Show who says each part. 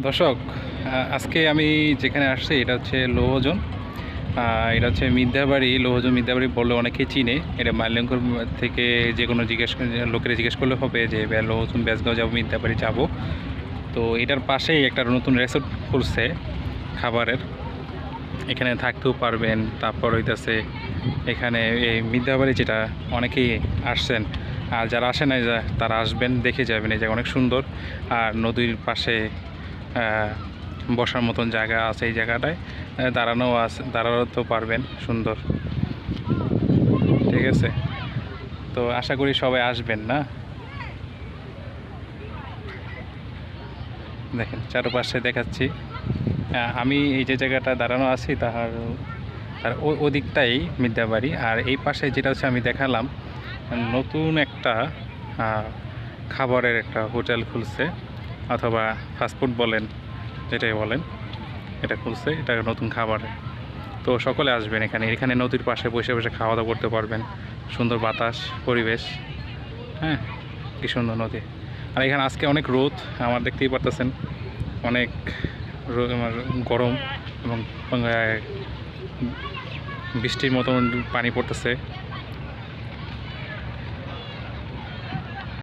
Speaker 1: দর্শক, আজকে আমি যেখানে আসছি এটা হচ্ছে লৌহজন। এটা হচ্ছে মিথ্যাবাড়ি। লৌহজন মিথ্যাবাড়ি বললে অনেকেই চিনে। এটা মাল্যঙ্কর থেকে যে কোনো লোকেরা জিজ্ঞেস করলে হবে যে লৌহজন বেজগাঁও যাবো, মিথ্যাবাড়ি যাব। তো এটার পাশেই একটা নতুন রেসর্ট খুলছে খাবারের। এখানে থাকতেও পারবেন। তারপর হইতেছে এখানে এই মিথ্যাবাড়ি, যেটা অনেকেই আসছেন, আর যারা আসে নাই তারা আসবেন, দেখে যাবেন। এই জায়গা অনেক সুন্দর, আর নদীর পাশে বসার মতন জায়গা আছে। এই জায়গাটায় দাঁড়াতেও পারবেন, সুন্দর। ঠিক আছে, তো আশা করি সবাই আসবেন না। দেখেন চারপাশে দেখাচ্ছি। আমি এই যে জায়গাটা দাঁড়ানো আছি তার ওদিকটাই মিথ্যাবাড়ি, আর এই পাশে যেটা হচ্ছে আমি দেখালাম, নতুন একটা খাবারের একটা হোটেল খুলছে, অথবা ফাস্টফুড বলেন, যেটাই বলেন, এটা খুলছে। এটা নতুন খাবারের। তো সকলে আসবেন এখানে। এখানে নদীর পাশে বসে বসে খাওয়া দাওয়া করতে পারবেন। সুন্দর বাতাস, পরিবেশ। হ্যাঁ, কি সুন্দর নদী। আর এখানে আজকে অনেক রোদ, আমার দেখতেই পারতেছেন। অনেক গরম, এবং বৃষ্টির মতন পানি পড়তেছে।